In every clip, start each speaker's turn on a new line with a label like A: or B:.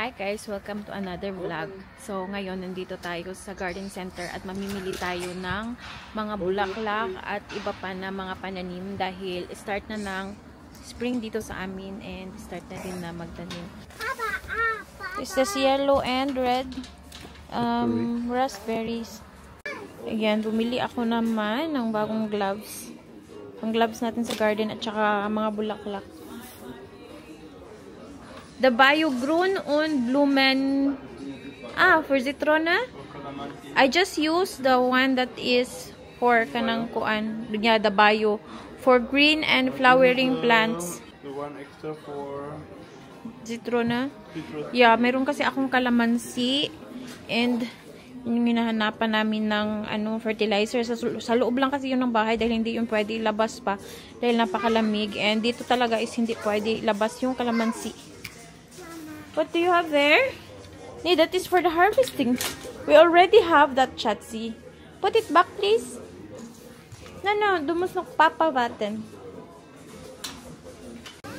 A: Hi guys! Welcome to another vlog. So ngayon nandito tayo sa garden center at mamimili tayo ng mga bulaklak at iba pa na mga pananim dahil start na ng spring dito sa amin and start na din na magtanim. This is yellow and red raspberries. Ayan, bumili ako naman ng bagong gloves. Ang gloves natin sa garden at saka mga bulaklak. The Biogroen und Blumen. For Zitrona. I just use the one that is for kanang kuan. The Bio. For green and flowering plants.
B: The one extra for
A: Zitrona. Yeah, meron kasi akong kalamansi. And yung hinahanapan namin ng fertilizer. Sa loob lang kasi yun ng bahay dahil hindi yun pwede ilabas pa. Dahil napakalamig. And dito talaga is hindi pwede ilabas yung kalamansi. What do you have there? Nee, that is for the harvesting. We already have that, Chatsi. Put it back, please. No, du musst noch Papa warten.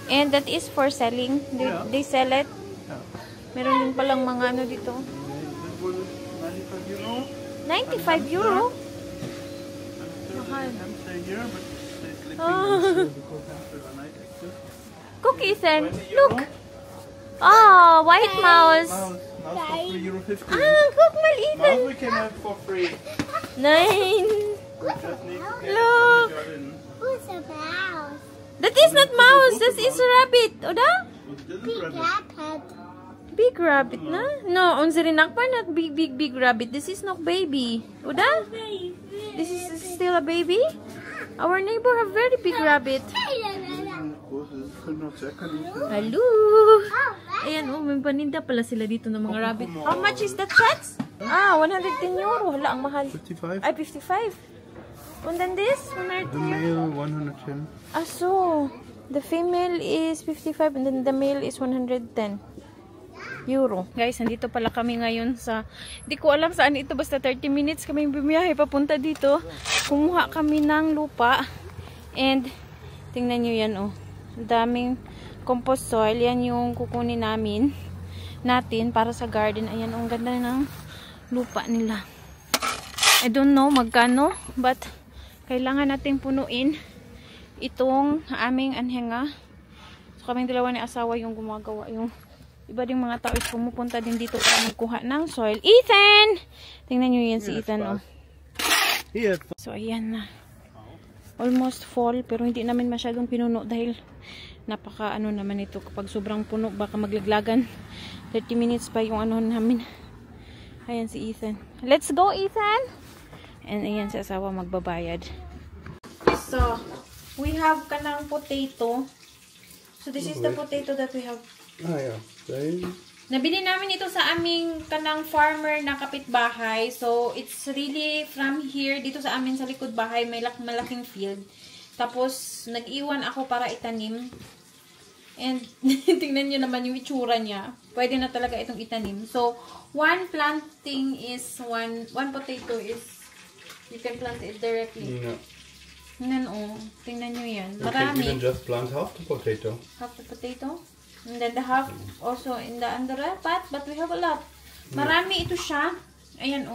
A: And that is for selling. They sell it. Meron din palang mga ano dito. 95 euro? Mahal. Cookies and look. Oh, white mouse.
B: Mouse for €3.50.
A: Guck mal, Ethan.
B: Mouse we can have for free.
A: Nein.
B: We just need to get
A: Look.
B: the garden.
C: Who's a mouse?
A: That is not mouse. That is a rabbit. Oder?
B: Big
C: Rabbit.
A: Big rabbit na? No, unsere Nachbarn not big rabbit. This is not baby. Oder? This is still a baby? Our neighbor have very big rabbit. Hello. Ayan, may paninda pala sila dito ng mga rabbit. How much is that, Chats? 110 euro. Hala, ang mahal.
B: 55.
A: Ay, 55. And then this? 110
B: The male 110.
A: So, the female is 55 and then the male is 110 euro. Guys, nandito pala kami ngayon sa, hindi ko alam saan ito, basta 30 minutes kami bumiyahe papunta dito. Kumuha kami ng lupa and tingnan nyo yan, daming compost soil. Yan yung kukunin natin para sa garden. Ayan, ang ganda ng lupa nila. I don't know magkano, but kailangan natin punuin itong aming anhenga. So, kaming dalawa ni asawa yung gumagawa. Yung iba ding mga tao is pumupunta din dito para magkuha ng soil. Ethan! Tingnan nyo yan si Ethan, So, ayan na. Almost fall, pero hindi namin masyadong pinuno dahil napaka naman ito. Kapag sobrang puno, baka maglaglagan. 30 minutes pa yung namin. Ayan si Ethan. Let's go, Ethan! And ayan si asawa magbabayad. So, we have kanang potato. So, this is the potato that we have.
B: Yeah.
A: Nabili namin ito sa aming kanang farmer na kapitbahay. So, it's really from here, dito sa amin sa likod bahay, may malaking field. Tapos, nag-iwan ako para itanim. And, tingnan nyo naman yung itsura niya. Pwede na talaga itong itanim. So, one planting is, one potato is, you can plant it directly.
B: Yeah.
A: Tingnan nyo yan.
B: You
A: Marami.
B: can even just plant half the potato.
A: Half the potato. And then the half also in the under pot, but we have a lot. Marami ito siya. Ayan,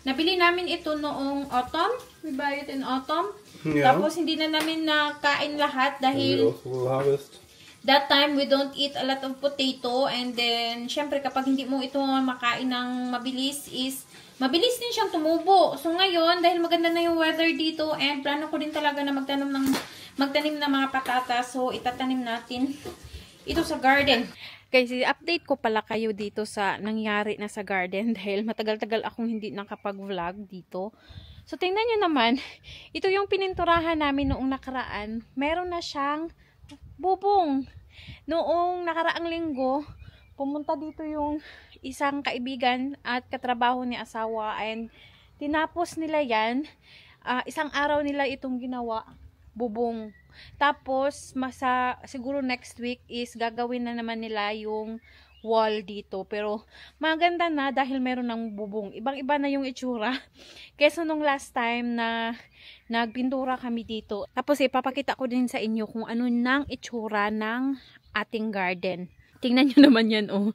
A: Nabili namin ito noong autumn. We buy it in autumn.
B: Yeah.
A: Tapos hindi na namin nakain lahat dahil
B: We also will harvest.
A: that time we don't eat a lot of potato. And then, syempre kapag hindi mo ito makain ng mabilis mabilis din siyang tumubo. So ngayon, dahil maganda na yung weather dito and plano ko din talaga na magtanim ng mga patatas. So itatanim natin ito sa garden. Guys, i-update ko pala kayo dito sa nangyari na sa garden dahil matagal-tagal akong hindi nakapag-vlog dito. So, tingnan nyo naman, ito yung pininturahan namin noong nakaraan. Meron na siyang bubong. Noong nakaraang linggo, pumunta dito yung isang kaibigan at katrabaho ni asawa and tinapos nila yan. Isang araw nila itong ginawa, bubong. Tapos, siguro next week is gagawin na naman nila yung wall dito. Pero, maganda na dahil meron ng bubong. Ibang-iba na yung itsura. Kesa nung last time na nagpintura kami dito. Tapos, ipapakita ko din sa inyo kung ano nang itsura ng ating garden. Tingnan nyo naman yan, oh.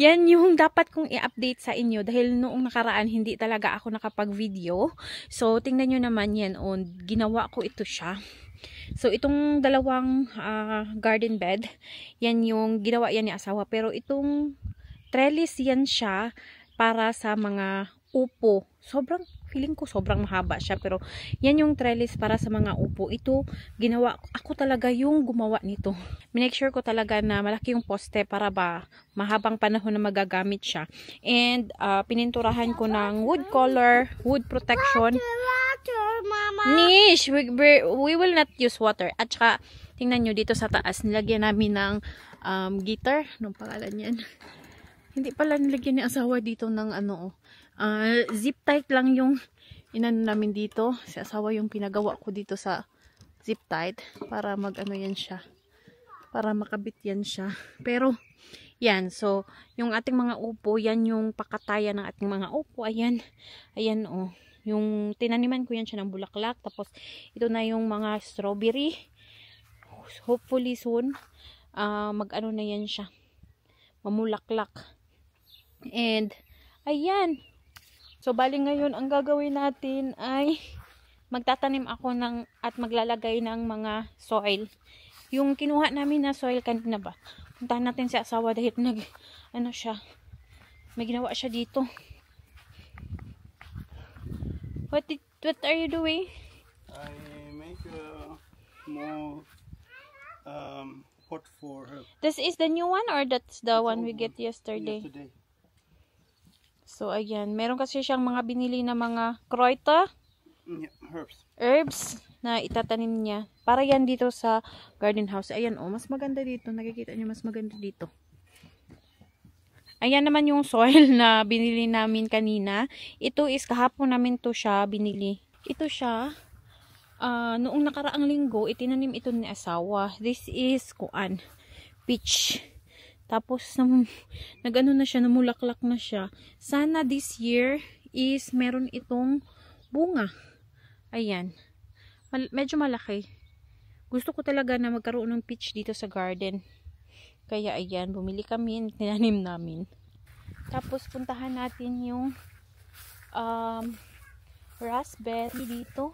A: Yan yung dapat kong i-update sa inyo dahil noong nakaraan hindi talaga ako nakapag-video. So, tingnan nyo naman yan, oh. Ginawa ko ito siya. So, itong dalawang garden bed, yan yung ginawa yan ni asawa. Pero itong trellis yan siya para sa mga upo. Feeling ko sobrang mahaba siya. Pero yan yung trellis para sa mga upo. Ito, ginawa, ako talaga yung gumawa nito. Make sure ko talaga na malaki yung poste para ba mahabang panahon na magagamit siya. And pininturahan ko ng wood color, wood protection.
C: Water, Mama.
A: Nish, we will not use water. At saka, tingnan nyo dito sa taas, nilagyan namin ng guitar. Anong pangalan yan? Hindi pala nilagyan ni asawa dito ng ano, zip tight lang yung inano namin dito. Si asawa yung pinagawa ko dito sa zip tight para mag-ano yan siya. Para makabit yan siya. Pero, yan. So, yung ating mga upo, yan yung pakatayan ng ating mga upo. Ayan. Ayan, oh. Yung tinaniman ko yan siya ng bulaklak. Tapos, ito na yung mga strawberry. Hopefully soon, mag-ano na yan siya. Mamulaklak. And, ayan. So, bali ngayon, ang gagawin natin ay magtatanim ako at maglalagay ng mga soil. Yung kinuha namin na soil kanina ba? Puntahan natin si asawa dahil may ginawa siya dito. What are you doing?
B: I make a more pot for her.
A: This is the new one or that's the one we get yesterday? So, ayan. Meron kasi siyang mga binili na mga kroita.
B: Yeah,
A: Herbs na itatanim niya. Para yan dito sa garden house. Ayan, oh. Mas maganda dito. Nakikita niyo, mas maganda dito. Ayan naman yung soil na binili namin kanina. Ito is kahapon namin to siya binili. Ito siya. Noong nakaraang linggo, itinanim ito ni asawa. This is peach. Tapos, nag-ano na siya, namulaklak na siya. Sana this year is meron itong bunga. Ayan. Medyo malaki. Gusto ko talaga na magkaroon ng peach dito sa garden. Kaya, ayan, bumili kami, tinanim namin. Tapos, puntahan natin yung raspberry dito.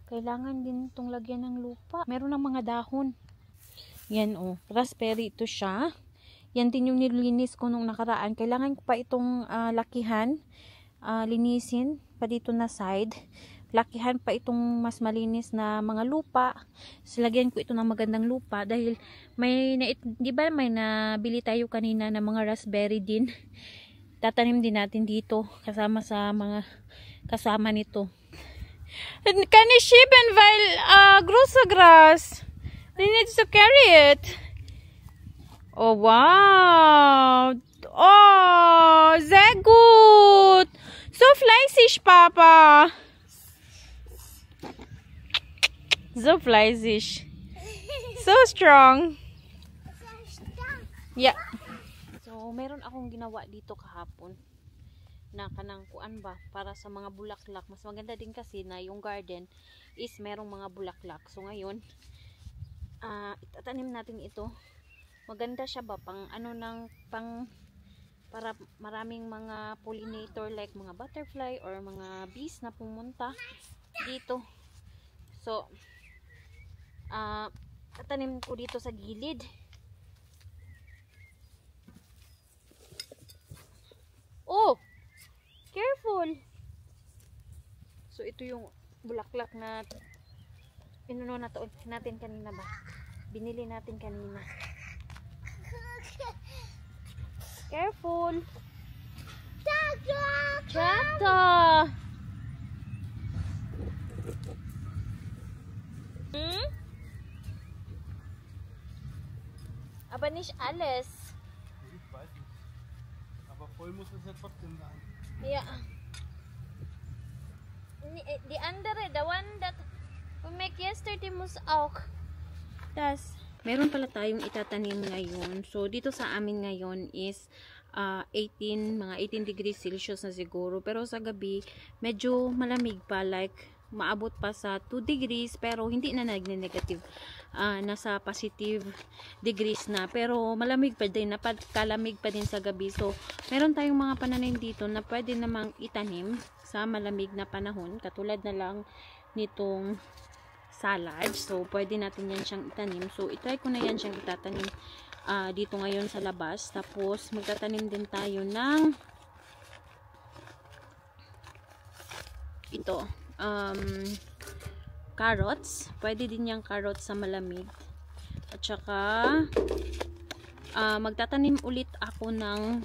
A: Kailangan din itong lagyan ng lupa. Meron ng mga dahon. Yan, oh. Raspberry ito siya. Yan din yung nilinis ko nung nakaraan. Kailangan ko pa itong lakihan. Linisin pa dito na side. Lakihan pa itong mas malinis na mga lupa. So, lagyan ko ito ng magandang lupa. Dahil di ba may nabili tayo kanina na mga raspberry din. Tatanim din natin dito. Kasama sa mga kasama nito. Kan ich schieben, weil große Gras. They need to carry it. Oh, wow. Oh, sehr gut. So fleißig, Papa. So fleißig. So strong. Yeah. So, meron akong ginawa dito kahapon. Na kanang kuan ba, para sa mga bulaklak. Mas maganda din kasi na yung garden is merong mga bulaklak. So, ngayon, itatanim natin ito. Maganda siya ba para maraming mga pollinator like mga butterfly or mga bees na pumunta dito. So, tatanim ko dito sa gilid. Oh! Careful! So, ito yung bulaklak na inuno natin kanina ba? Binili natin kanina. Careful! Tractor! Aber nicht alles.
B: Ich weiß nicht. Aber voll muss es ja trotzdem sein.
A: Ja. Die andere, the one that we make yesterday muss auch. Das. Meron pala tayong itatanim ngayon. So, dito sa amin ngayon is mga 18 degrees Celsius na siguro. Pero sa gabi, medyo malamig pa. Like, maabot pa sa 2 degrees. Pero, hindi na nag-negative. nasa positive degrees na, pero malamig pa din, napakalamig pa din sa gabi. So meron tayong mga pananim dito na pwede namang itanim sa malamig na panahon, katulad na lang nitong salad. So pwede natin yan siyang itanim. So itry ko na yan siyang itatanim dito ngayon sa labas. Tapos magtatanim din tayo ng ito, carrots. Pwede din yung carrots sa malamig. At saka magtatanim ulit ako ng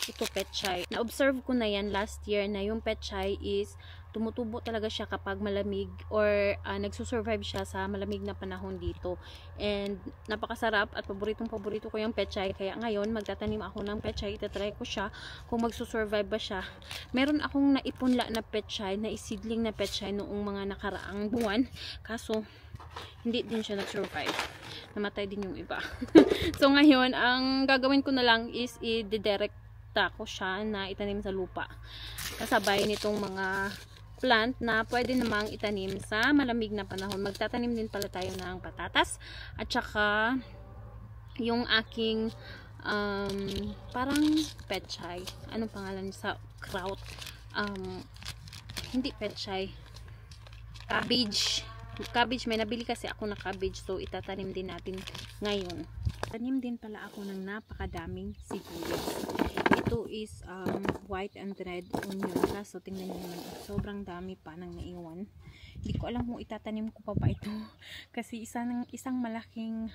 A: ito, pechay. Na-observe ko na yan last year na yung pechay is tumutubo talaga siya kapag malamig or nagsusurvive siya sa malamig na panahon dito. And napakasarap at paborito ko yung pechay. Kaya ngayon magtatanim ako ng pechay. Itatry ko siya kung magsusurvive ba siya. Meron akong naipunla na pechay, na isidling na pechay noong mga nakaraang buwan. Kaso hindi din siya nag-survive. Namatay din yung iba. So ngayon, ang gagawin ko na lang is i-direct ko siya na itanim sa lupa. Kasabay nitong mga plant na pwede namang itanim sa malamig na panahon. Magtatanim din pala tayo ng patatas at saka yung aking parang pechay. Anong pangalan sa kraut? Hindi pechay. Cabbage. May nabili kasi ako na cabbage. So itatanim din natin ngayon. Tanim din pala ako ng napakadaming sibuyas. Ito is white and red onion. So tingnan niyo naman, sobrang dami pa nang naiwan. Hindi ko alam kung itatanim ko pa ito kasi isang malaking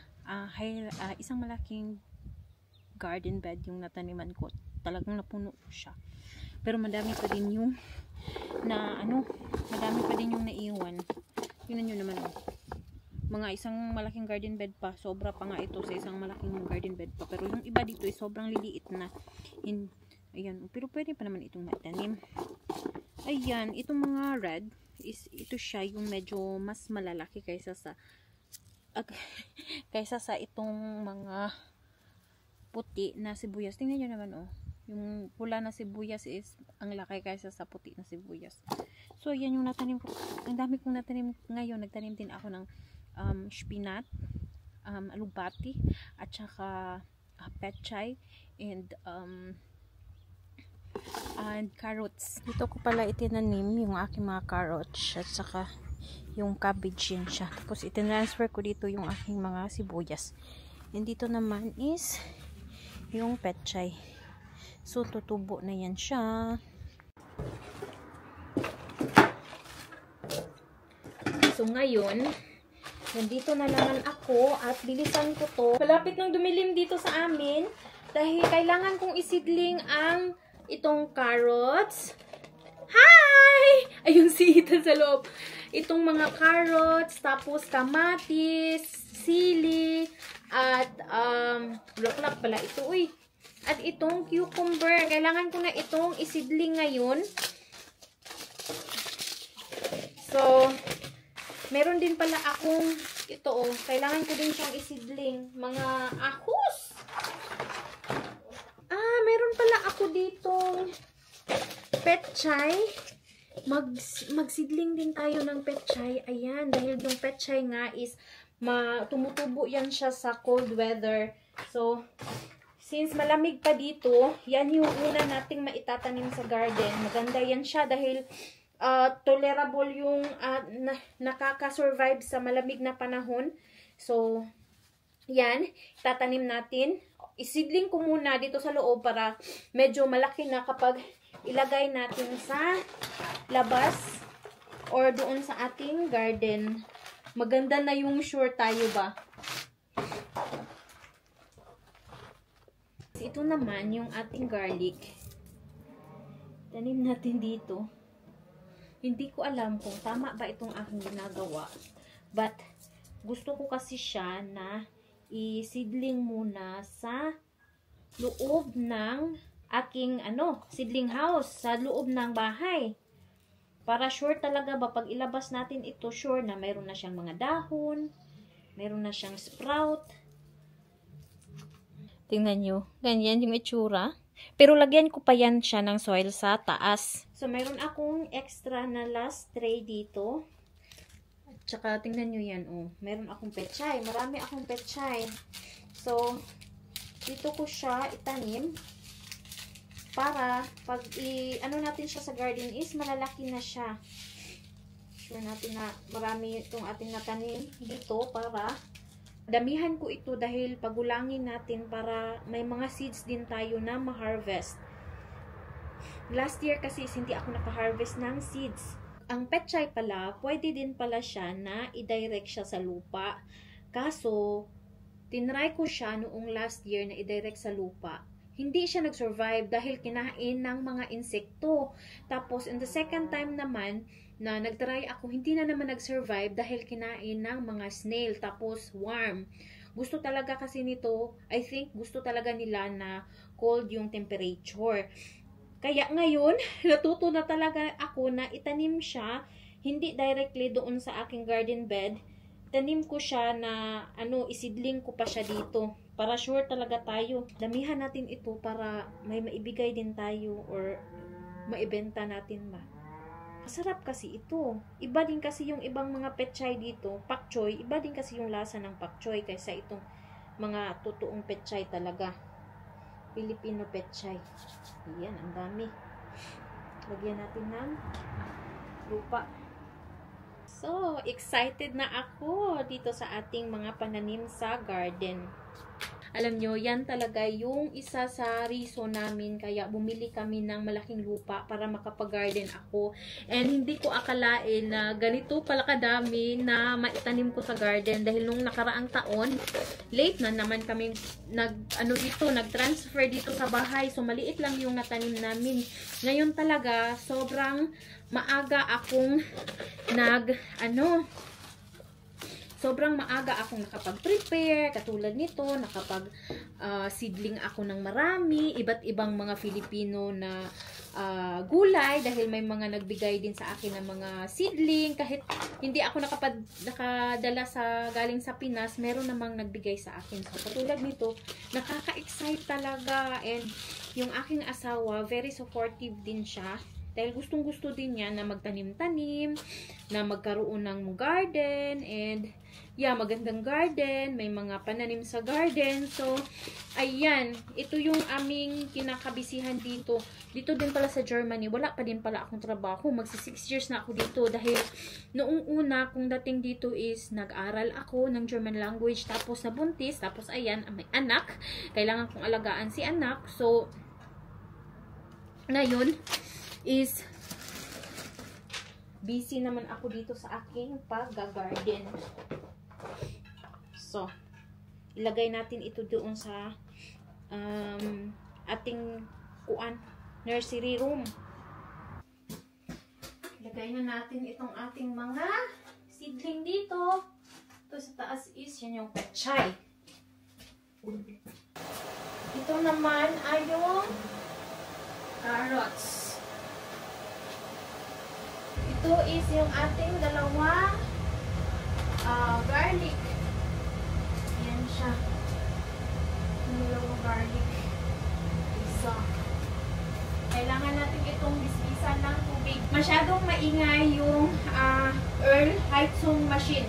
A: garden bed yung nataniman ko. Talagang napuno siya. Pero madami pa din yung naiwan. Tingnan niyo naman, mga isang malaking garden bed pa, sobra pa nga ito sa isang malaking garden bed pa, pero yung iba dito ay sobrang liliit na. Ayan, pero pwede pa naman itong natanim. Ayan, itong mga red is ito siya yung medyo mas malalaki kaysa sa itong mga puti na sibuyas. Tingnan nyo naman, yung pula na sibuyas is ang laki kaysa sa puti na sibuyas. So ayan yung natanim ko. Ang dami kong natanim ngayon. Nagtanim din ako ng spinat, alubati, at saka pechay and carrots. Dito ko pala itinanim yung aking mga carrots at saka yung cabbage yun siya. Tapos itinransfer ko dito yung aking mga sibuyas. And dito naman is yung pechay. So tutubo na yan siya. So ngayon, nandito na naman ako at bilisan ko to. Malapit nang dumilim dito sa amin dahil kailangan kong isidling ang itong carrots. Hi! Ayun si Ethan sa loob. Itong mga carrots, tapos kamatis, sili, at bulaklak pala ito. Uy! At itong cucumber. Kailangan ko na itong isidling ngayon. So, meron din pala akong ito, kailangan ko din siyang isidling. Mga ahos. Meron pala ako ditong pechay. Magsidling din tayo ng pechay. Ayan, dahil yung pechay nga is tumutubo yan siya sa cold weather. So, since malamig pa dito, yan yung una nating maitatanim sa garden. Maganda yan siya dahil tolerable yung nakaka-survive sa malamig na panahon. So, yan, tatanim natin. Isidling ko muna dito sa loob para medyo malaki na kapag ilagay natin sa labas or doon sa ating garden. Maganda na yung sure tayo ba. Ito naman yung ating garlic. Tanim natin dito. Hindi ko alam kung tama ba itong aking ginagawa. But, gusto ko kasi siya na isidling muna sa loob ng aking seedling house. Sa loob ng bahay. Para sure talaga ba, pag ilabas natin ito, sure na mayroon na siyang mga dahon. Mayroon na siyang sprout. Tingnan nyo. Ganyan yung itsura. Pero lagyan ko pa yan siya ng soil sa taas. So, mayroon akong extra na last tray dito. At Tsaka, tingnan nyo yan, oh. Meron akong pechay. Marami akong pechay. So, dito ko siya itanim. Para, pag ano natin siya sa garden is, malalaki na siya. Sure natin na marami itong ating natanim dito para damihan ko ito dahil pagulangin natin para may mga seeds din tayo na ma-harvest. Last year kasi hindi ako naka-harvest ng seeds. Ang pechay pala, pwede din pala siya na i-direct siya sa lupa. Kaso, tinry ko siya noong last year na i-direct sa lupa. Hindi siya nag-survive dahil kinain ng mga insekto. Tapos, in the second time naman, na nag-try ako, hindi na naman nag-survive dahil kinain ng mga snail, tapos worm. Gusto talaga kasi nito, I think, gusto talaga nila na cold yung temperature. Kaya ngayon, natuto na talaga ako na itanim siya, hindi directly doon sa aking garden bed. Tanim ko siya na, isidling ko pa siya dito. Para sure talaga tayo. Damihan natin ito para may maibigay din tayo or maibenta natin ba. Masarap kasi ito. Iba din kasi yung ibang mga pechay dito. Pak choy, iba din kasi yung lasa ng pak choy kaysa itong mga totoong pechay talaga. Filipino pechay. Ayan, ang dami. Lagyan natin ng lupa. So, excited na ako dito sa ating mga pananim sa garden. Alam nyo, yan talaga yung isa sa reason namin kaya bumili kami ng malaking lupa para makapag-garden ako. And hindi ko akalain na ganito pala kadami na maitanim ko sa garden dahil nung nakaraang taon, late na naman kami nag-transfer dito sa bahay. So, maliit lang yung natanim namin. Ngayon talaga, sobrang maaga akong sobrang maaga akong nakapag-prepare, katulad nito, nakapag-seedling ako ng marami, iba't ibang mga Filipino na gulay, dahil may mga nagbigay din sa akin ng mga seedling, kahit hindi ako nakadala galing sa Pinas, meron namang nagbigay sa akin. So, katulad nito, nakaka-excite talaga, and yung aking asawa, very supportive din siya, dahil gustong-gusto din niya na magtanim-tanim, na magkaroon ng garden, and magandang garden, may mga pananim sa garden. So, ayan, ito yung aming kinakabisihan dito. Dito din pala sa Germany, wala pa din pala akong trabaho. Magsi 6 years na ako dito dahil noong una kung dating dito is nag-aral ako ng German language, tapos nabuntis, tapos ayan, may anak. Kailangan kong alagaan si anak. So, ngayon is busy naman ako dito sa aking pag-garden. So, ilagay natin ito doon sa ating nursery room. Ilagay na natin itong ating mga seedling dito. Ito sa taas is yan yung pechay. Ito naman ay yung carrots. Ito is yung ating dalawa garlic. Ayan siya. Yung dalawang garlic. Isa. Kailangan natin itong bisbisan ng tubig. Masyadong maingay yung Earl Heitzung machine.